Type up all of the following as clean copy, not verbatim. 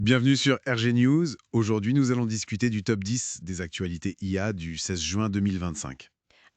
Bienvenue sur RG News. Aujourd'hui, nous allons discuter du top 10 des actualités IA du 16 juin 2025.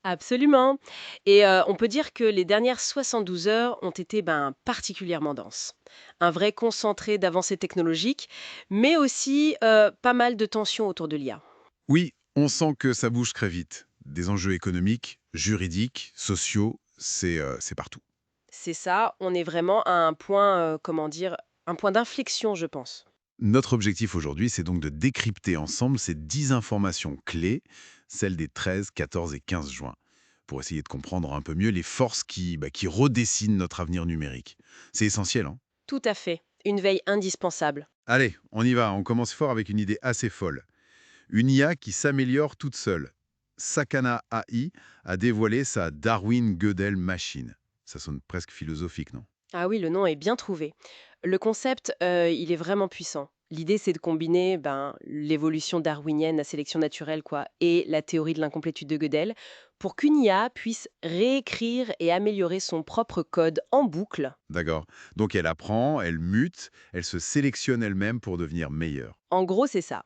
Absolument. On peut dire que les dernières 72 heures ont été particulièrement denses. Un vrai concentré d'avancées technologiques, mais aussi pas mal de tensions autour de l'IA. Oui, on sent que ça bouge très vite. Des enjeux économiques, juridiques, sociaux, c'est partout. C'est ça, on est vraiment à un point, comment dire, un point d'inflexion, je pense. Notre objectif aujourd'hui, c'est donc de décrypter ensemble ces 10 informations clés, celles des 13, 14 et 15 juin, pour essayer de comprendre un peu mieux les forces qui redessinent notre avenir numérique. C'est essentiel, hein. Tout à fait. Une veille indispensable. Allez, on y va. On commence fort avec une idée assez folle. Une IA qui s'améliore toute seule. Sakana AI a dévoilé sa Darwin-Gödel Machine. Ça sonne presque philosophique, non? Ah oui, le nom est bien trouvé. Le concept, il est vraiment puissant. L'idée, c'est de combiner l'évolution darwinienne, la sélection naturelle, quoi, et la théorie de l'incomplétude de Gödel, pour qu'une IA puisse réécrire et améliorer son propre code en boucle. D'accord. Donc elle apprend, elle mute, elle se sélectionne elle-même pour devenir meilleure. En gros, c'est ça.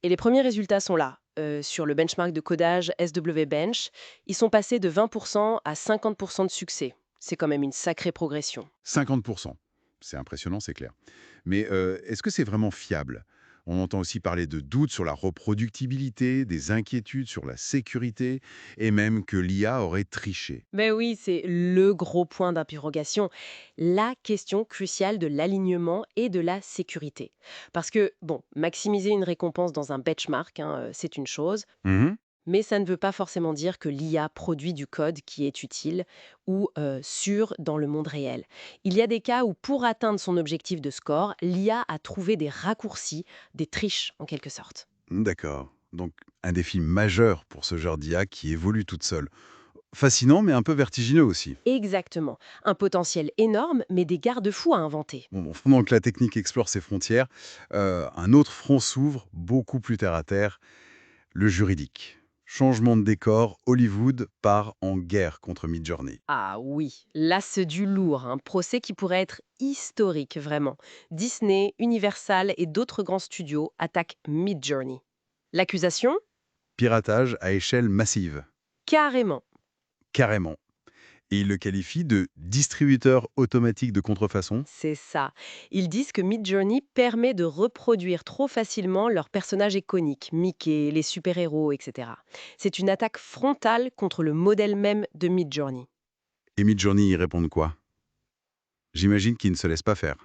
Et les premiers résultats sont là. Sur le benchmark de codage SW Bench, ils sont passés de 20% à 50% de succès. C'est quand même une sacrée progression. 50%. C'est impressionnant, c'est clair. Mais est-ce que c'est vraiment fiable? On entend aussi parler de doutes sur la reproductibilité, des inquiétudes sur la sécurité, et même que l'IA aurait triché. Mais oui, c'est le gros point d'interrogation, la question cruciale de l'alignement et de la sécurité. Parce que, bon, maximiser une récompense dans un benchmark, c'est une chose, mais ça ne veut pas forcément dire que l'IA produit du code qui est utile ou sûr dans le monde réel. Il y a des cas où, pour atteindre son objectif de score, l'IA a trouvé des raccourcis, des triches en quelque sorte. D'accord. Donc, un défi majeur pour ce genre d'IA qui évolue toute seule. Fascinant, mais un peu vertigineux aussi. Exactement. Un potentiel énorme, mais des garde-fous à inventer. Bon, pendant que la technique explore ses frontières, un autre front s'ouvre, beaucoup plus terre à terre, le juridique. Changement de décor, Hollywood part en guerre contre Midjourney. Ah oui, là c'est du lourd, un procès qui pourrait être historique vraiment. Disney, Universal et d'autres grands studios attaquent Midjourney. L'accusation? Piratage à échelle massive, Carrément. carrément. Et il le qualifie de distributeur automatique de contrefaçon. C'est ça. Ils disent que Midjourney permet de reproduire trop facilement leurs personnages iconiques, Mickey, les super-héros, etc. C'est une attaque frontale contre le modèle même de Midjourney. Et Midjourney y répondent quoi? J'imagine qu'ils ne se laissent pas faire.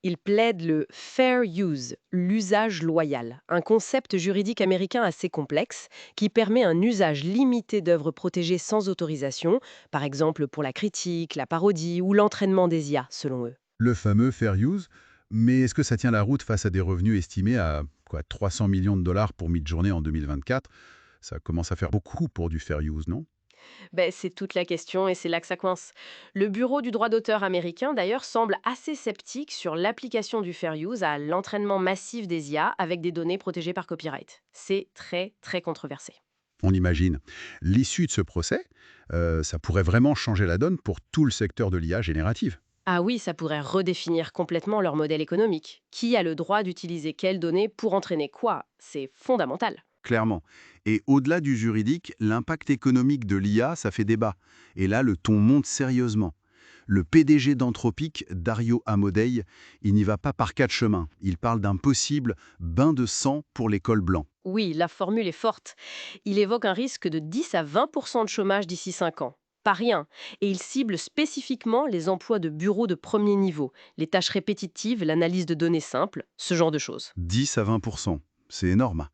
Il plaide le fair use, l'usage loyal, un concept juridique américain assez complexe qui permet un usage limité d'œuvres protégées sans autorisation, par exemple pour la critique, la parodie ou l'entraînement des IA, selon eux. Le fameux fair use, mais est-ce que ça tient la route face à des revenus estimés à 300 millions de dollars pour Midjourney en 2024? Ça commence à faire beaucoup pour du fair use, non? C'est toute la question et c'est là que ça coince. Le Bureau du droit d'auteur américain, d'ailleurs, semble assez sceptique sur l'application du fair use à l'entraînement massif des IA avec des données protégées par copyright. C'est très, très controversé. On imagine. L'issue de ce procès, ça pourrait vraiment changer la donne pour tout le secteur de l'IA générative. Ah oui, ça pourrait redéfinir complètement leur modèle économique. Qui a le droit d'utiliser quelles données pour entraîner quoi? C'est fondamental. Clairement. Et au-delà du juridique, l'impact économique de l'IA, ça fait débat. Et là, le ton monte sérieusement. Le PDG d'Anthropic, Dario Amodei, il n'y va pas par quatre chemins. Il parle d'un possible bain de sang pour les cols blancs. Oui, la formule est forte. Il évoque un risque de 10 à 20 de chômage d'ici 5 ans. Pas rien. Et il cible spécifiquement les emplois de bureau de premier niveau, les tâches répétitives, l'analyse de données simples, ce genre de choses. 10 à 20%. C'est énorme.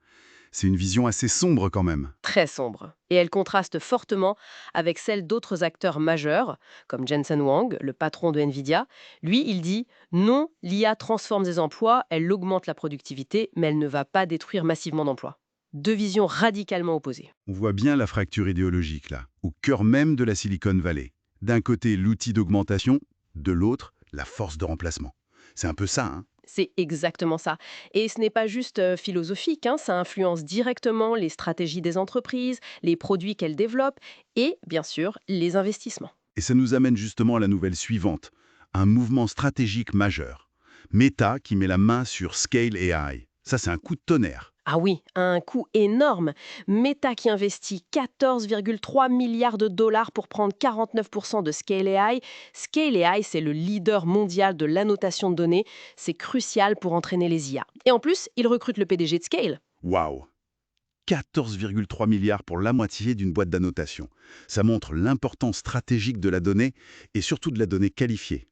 C'est une vision assez sombre quand même. Très sombre. Et elle contraste fortement avec celle d'autres acteurs majeurs, comme Jensen Huang, le patron de Nvidia. Lui, il dit non, l'IA transforme des emplois, elle augmente la productivité, mais elle ne va pas détruire massivement d'emplois. Deux visions radicalement opposées. On voit bien la fracture idéologique là, au cœur même de la Silicon Valley. D'un côté, l'outil d'augmentation, de l'autre, la force de remplacement. C'est un peu ça, hein? C'est exactement ça. Et ce n'est pas juste philosophique, ça influence directement les stratégies des entreprises, les produits qu'elles développent et, bien sûr, les investissements. Et ça nous amène justement à la nouvelle suivante, un mouvement stratégique majeur. Meta qui met la main sur Scale AI. Ça, c'est un coup de tonnerre. Ah oui, un coût énorme. Meta qui investit 14,3 milliards de dollars pour prendre 49% de Scale AI. Scale AI, c'est le leader mondial de l'annotation de données. C'est crucial pour entraîner les IA. Et en plus, il recrute le PDG de Scale. Waouh! 14,3 milliards pour la moitié d'une boîte d'annotation. Ça montre l'importance stratégique de la donnée et surtout de la donnée qualifiée.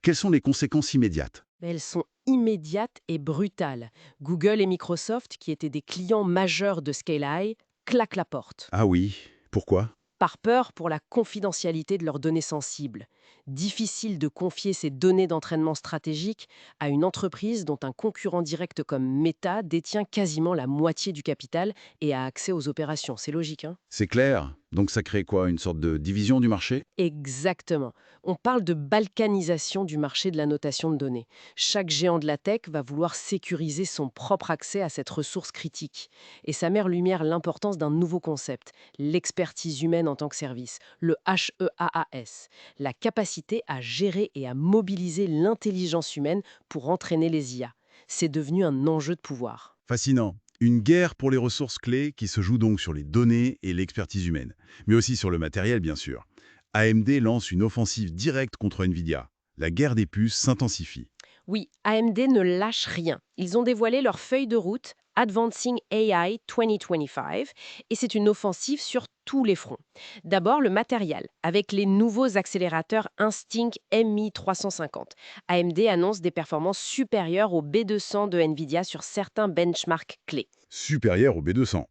Quelles sont les conséquences immédiates? Mais elles sont immédiates et brutales. Google et Microsoft, qui étaient des clients majeurs de Scale AI, claquent la porte. Ah oui, pourquoi? Par peur pour la confidentialité de leurs données sensibles. Difficile de confier ces données d'entraînement stratégique à une entreprise dont un concurrent direct comme Meta détient quasiment la moitié du capital et a accès aux opérations. C'est logique, hein? C'est clair. Donc ça crée quoi? Une sorte de division du marché? Exactement. On parle de balkanisation du marché de la notation de données. Chaque géant de la tech va vouloir sécuriser son propre accès à cette ressource critique. Et ça met en lumière l'importance d'un nouveau concept, l'expertise humaine en tant que service, le HEAAS, la capacité à gérer et à mobiliser l'intelligence humaine pour entraîner les IA. C'est devenu un enjeu de pouvoir. Fascinant. Une guerre pour les ressources clés qui se joue donc sur les données et l'expertise humaine, mais aussi sur le matériel bien sûr. AMD lance une offensive directe contre Nvidia. La guerre des puces s'intensifie. Oui, AMD ne lâche rien. Ils ont dévoilé leur feuille de route Advancing AI 2025 et c'est une offensive sur tous les fronts. D'abord, le matériel, avec les nouveaux accélérateurs Instinct MI350. AMD annonce des performances supérieures au B200 de Nvidia sur certains benchmarks clés. Supérieur au B200.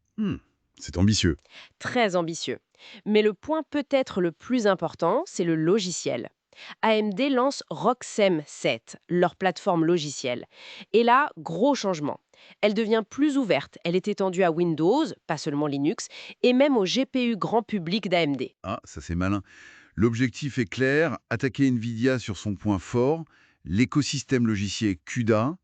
C'est ambitieux. Très ambitieux. Mais le point peut-être le plus important, c'est le logiciel. AMD lance Roxem 7, leur plateforme logicielle. Et là, gros changement. Elle devient plus ouverte, elle est étendue à Windows, pas seulement Linux, et même au GPU grand public d'AMD. Ah, ça c'est malin. L'objectif est clair, attaquer Nvidia sur son point fort, l'écosystème logiciel CUDA,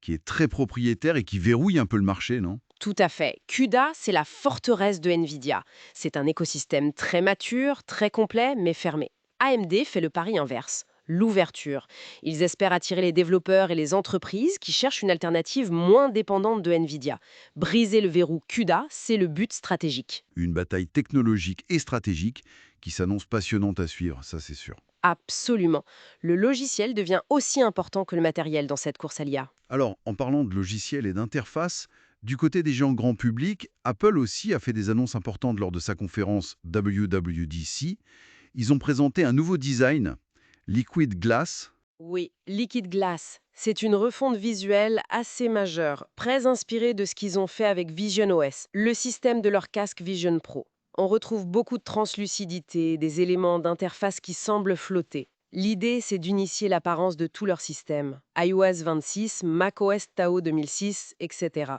qui est très propriétaire et qui verrouille un peu le marché, non? Tout à fait. CUDA, c'est la forteresse de Nvidia. C'est un écosystème très mature, très complet, mais fermé. AMD fait le pari inverse, l'ouverture. Ils espèrent attirer les développeurs et les entreprises qui cherchent une alternative moins dépendante de Nvidia. Briser le verrou CUDA, c'est le but stratégique. Une bataille technologique et stratégique qui s'annonce passionnante à suivre, ça c'est sûr. Absolument. Le logiciel devient aussi important que le matériel dans cette course à l'IA. Alors, en parlant de logiciels et d'interfaces, du côté des géants grand public, Apple aussi a fait des annonces importantes lors de sa conférence WWDC. Ils ont présenté un nouveau design, Liquid Glass. Oui, Liquid Glass, c'est une refonte visuelle assez majeure, très inspirée de ce qu'ils ont fait avec Vision OS, le système de leur casque Vision Pro. On retrouve beaucoup de translucidité, des éléments d'interface qui semblent flotter. L'idée, c'est d'unifier l'apparence de tout leur système. iOS 26, macOS Tao 2006, etc.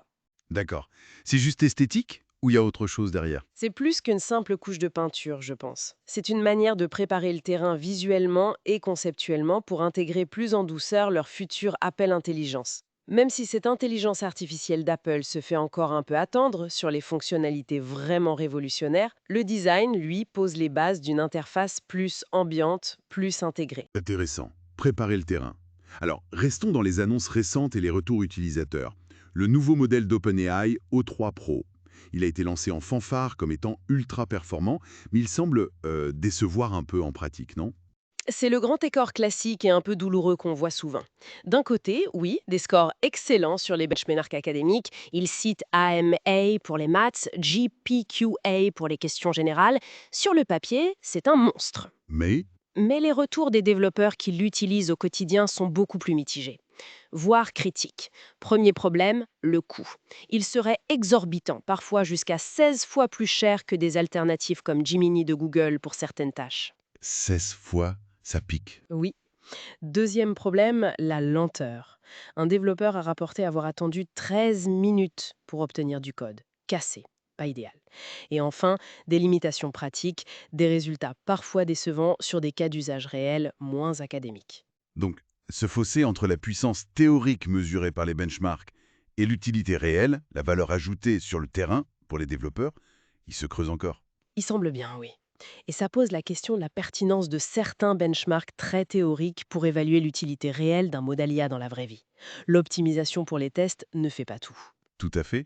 D'accord. C'est juste esthétique ou il y a autre chose derrière? C'est plus qu'une simple couche de peinture, je pense. C'est une manière de préparer le terrain visuellement et conceptuellement pour intégrer plus en douceur leur futur Apple Intelligence. Même si cette intelligence artificielle d'Apple se fait encore un peu attendre sur les fonctionnalités vraiment révolutionnaires, le design, lui, pose les bases d'une interface plus ambiante, plus intégrée. Intéressant. Préparer le terrain. Alors, restons dans les annonces récentes et les retours utilisateurs. Le nouveau modèle d'OpenAI O3 Pro. Il a été lancé en fanfare comme étant ultra performant, mais il semble décevoir un peu en pratique, non? C'est le grand écart classique et un peu douloureux qu'on voit souvent. D'un côté, oui, des scores excellents sur les benchmarks académiques. Ils citent AMA pour les maths, GPQA pour les questions générales. Sur le papier, c'est un monstre. Mais, Mais les retours des développeurs qui l'utilisent au quotidien sont beaucoup plus mitigés, voire critiques. Premier problème, le coût. Il serait exorbitant, parfois jusqu'à 16 fois plus cher que des alternatives comme Gemini de Google pour certaines tâches. 16 fois, ça pique. Oui. Deuxième problème, la lenteur. Un développeur a rapporté avoir attendu 13 minutes pour obtenir du code. Cassé. Pas idéal. Et enfin, des limitations pratiques, des résultats parfois décevants sur des cas d'usage réels moins académiques. Donc, ce fossé entre la puissance théorique mesurée par les benchmarks et l'utilité réelle, la valeur ajoutée sur le terrain pour les développeurs, il se creuse encore. Il semble bien, oui. Et ça pose la question de la pertinence de certains benchmarks très théoriques pour évaluer l'utilité réelle d'un modèle IA dans la vraie vie. L'optimisation pour les tests ne fait pas tout. Tout à fait.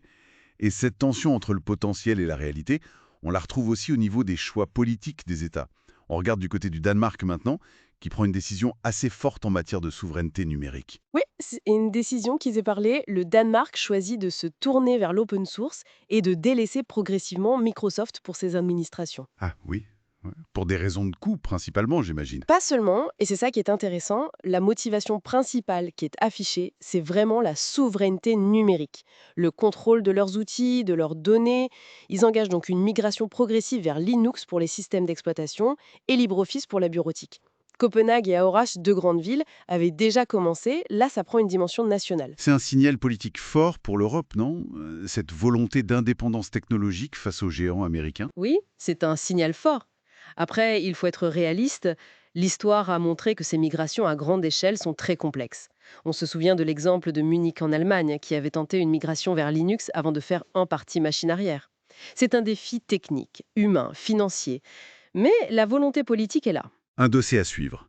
Et cette tension entre le potentiel et la réalité, on la retrouve aussi au niveau des choix politiques des États. On regarde du côté du Danemark maintenant, qui prend une décision assez forte en matière de souveraineté numérique. Oui, c'est une décision qu'ils aient parlé. Le Danemark choisit de se tourner vers l'open source et de délaisser progressivement Microsoft pour ses administrations. Ah oui, ouais. Pour des raisons de coût principalement, j'imagine. Pas seulement, et c'est ça qui est intéressant, la motivation principale qui est affichée, c'est vraiment la souveraineté numérique, le contrôle de leurs outils, de leurs données. Ils engagent donc une migration progressive vers Linux pour les systèmes d'exploitation et LibreOffice pour la bureautique. Copenhague et Aarhus, deux grandes villes, avaient déjà commencé. Là, ça prend une dimension nationale. C'est un signal politique fort pour l'Europe, non? Cette volonté d'indépendance technologique face aux géants américains. Oui, c'est un signal fort. Après, il faut être réaliste. L'histoire a montré que ces migrations à grande échelle sont très complexes. On se souvient de l'exemple de Munich en Allemagne, qui avait tenté une migration vers Linux avant de faire en partie machine arrière. C'est un défi technique, humain, financier. Mais la volonté politique est là. Un dossier à suivre.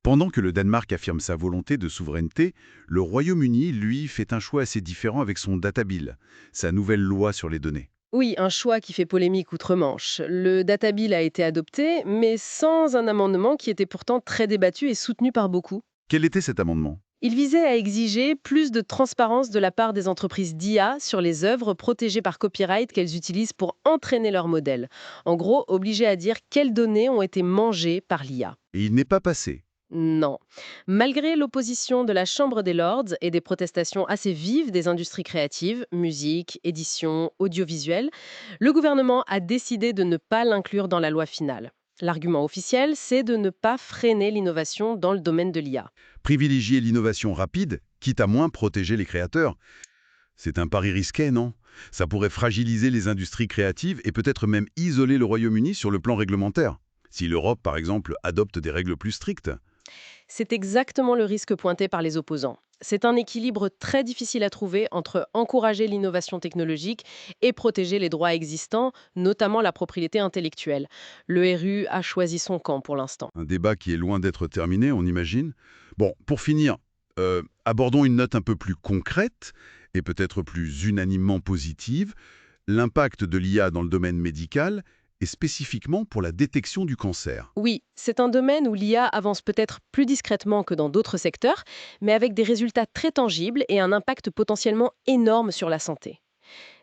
Pendant que le Danemark affirme sa volonté de souveraineté, le Royaume-Uni, lui, fait un choix assez différent avec son Data Bill, sa nouvelle loi sur les données. Oui, un choix qui fait polémique outre-Manche. Le data bill a été adopté, mais sans un amendement qui était pourtant très débattu et soutenu par beaucoup. Quel était cet amendement? Il visait à exiger plus de transparence de la part des entreprises d'IA sur les œuvres protégées par copyright qu'elles utilisent pour entraîner leurs modèles. En gros, obliger à dire quelles données ont été mangées par l'IA. Et il n'est pas passé. Non. Malgré l'opposition de la Chambre des Lords et des protestations assez vives des industries créatives, musique, édition, audiovisuel, le gouvernement a décidé de ne pas l'inclure dans la loi finale. L'argument officiel, c'est de ne pas freiner l'innovation dans le domaine de l'IA. Privilégier l'innovation rapide, quitte à moins protéger les créateurs. C'est un pari risqué, non? Ça pourrait fragiliser les industries créatives et peut-être même isoler le Royaume-Uni sur le plan réglementaire. Si l'Europe, par exemple, adopte des règles plus strictes. C'est exactement le risque pointé par les opposants. C'est un équilibre très difficile à trouver entre encourager l'innovation technologique et protéger les droits existants, notamment la propriété intellectuelle. Le RU a choisi son camp pour l'instant. Un débat qui est loin d'être terminé, on imagine. Bon, pour finir, abordons une note un peu plus concrète et peut-être plus unanimement positive, l'impact de l'IA dans le domaine médical et spécifiquement pour la détection du cancer. Oui, c'est un domaine où l'IA avance peut-être plus discrètement que dans d'autres secteurs, mais avec des résultats très tangibles et un impact potentiellement énorme sur la santé.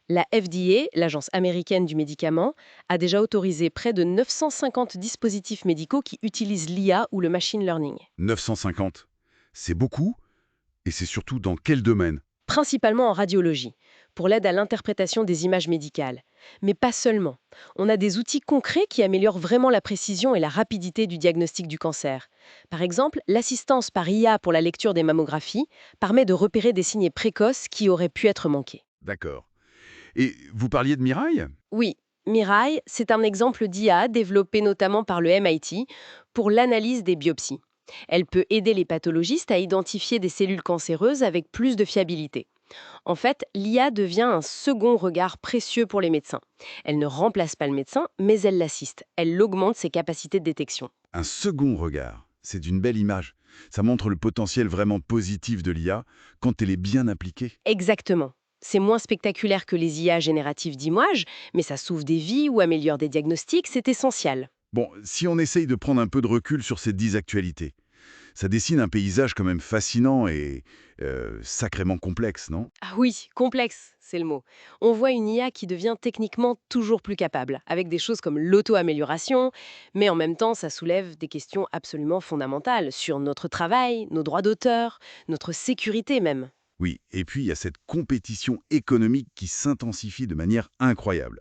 La FDA, l'Agence américaine du médicament, a déjà autorisé près de 950 dispositifs médicaux qui utilisent l'IA ou le machine learning. 950, c'est beaucoup, et c'est surtout dans quel domaine? Principalement en radiologie, pour l'aide à l'interprétation des images médicales. Mais pas seulement. On a des outils concrets qui améliorent vraiment la précision et la rapidité du diagnostic du cancer. Par exemple, l'assistance par IA pour la lecture des mammographies permet de repérer des signes précoces qui auraient pu être manqués. D'accord. Et vous parliez de Mirail? Oui, Mirai, c'est un exemple d'IA développé notamment par le MIT pour l'analyse des biopsies. Elle peut aider les pathologistes à identifier des cellules cancéreuses avec plus de fiabilité. En fait, l'IA devient un second regard précieux pour les médecins. Elle ne remplace pas le médecin, mais elle l'assiste. Elle augmente ses capacités de détection. Un second regard. C'est d'une belle image. Ça montre le potentiel vraiment positif de l'IA quand elle est bien appliquée. Exactement. C'est moins spectaculaire que les IA génératives d'images, mais ça sauve des vies ou améliore des diagnostics, c'est essentiel. Bon, si on essaye de prendre un peu de recul sur ces 10 actualités, ça dessine un paysage quand même fascinant et sacrément complexe, non? Ah oui, complexe, c'est le mot. On voit une IA qui devient techniquement toujours plus capable, avec des choses comme l'auto-amélioration, mais en même temps, ça soulève des questions absolument fondamentales sur notre travail, nos droits d'auteur, notre sécurité même. Oui, et puis il y a cette compétition économique qui s'intensifie de manière incroyable.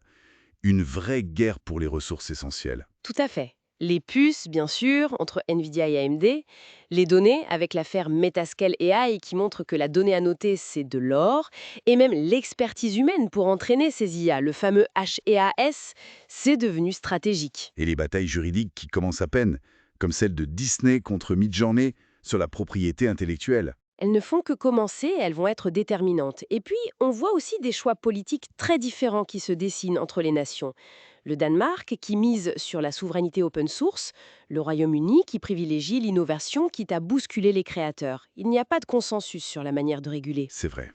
Une vraie guerre pour les ressources essentielles. Tout à fait. Les puces, bien sûr, entre Nvidia et AMD, les données, avec l'affaire Metascale AI qui montre que la donnée annotée, c'est de l'or, et même l'expertise humaine pour entraîner ces IA, le fameux HEAS, c'est devenu stratégique. Et les batailles juridiques qui commencent à peine, comme celle de Disney contre Midjourney sur la propriété intellectuelle. Elles ne font que commencer et elles vont être déterminantes. Et puis, on voit aussi des choix politiques très différents qui se dessinent entre les nations. Le Danemark qui mise sur la souveraineté open source, le Royaume-Uni qui privilégie l'innovation quitte à bousculer les créateurs. Il n'y a pas de consensus sur la manière de réguler. C'est vrai.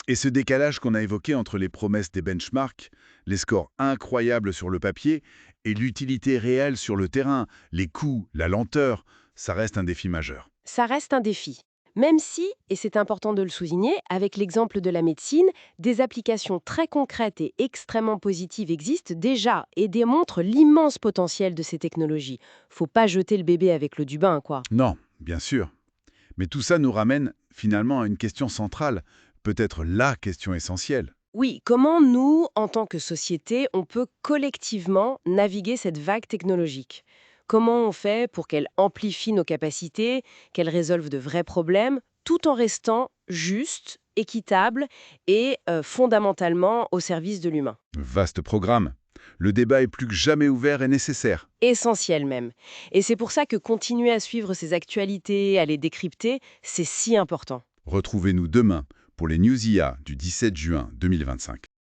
Et ce décalage qu'on a évoqué entre les promesses des benchmarks, les scores incroyables sur le papier et l'utilité réelle sur le terrain, les coûts, la lenteur, ça reste un défi majeur. Ça reste un défi. Même si, et c'est important de le souligner, avec l'exemple de la médecine, des applications très concrètes et extrêmement positives existent déjà et démontrent l'immense potentiel de ces technologies. Faut pas jeter le bébé avec l'eau du bain, quoi. Non, bien sûr. Mais tout ça nous ramène finalement à une question centrale, peut-être la question essentielle. Oui, comment nous, en tant que société, on peut collectivement naviguer cette vague technologique? Comment on fait pour qu'elle amplifie nos capacités, qu'elle résolve de vrais problèmes, tout en restant juste, équitable et fondamentalement au service de l'humain? Vaste programme. Le débat est plus que jamais ouvert et nécessaire. Essentiel même. Et c'est pour ça que continuer à suivre ces actualités, à les décrypter, c'est si important. Retrouvez-nous demain pour les News IA du 17 juin 2025.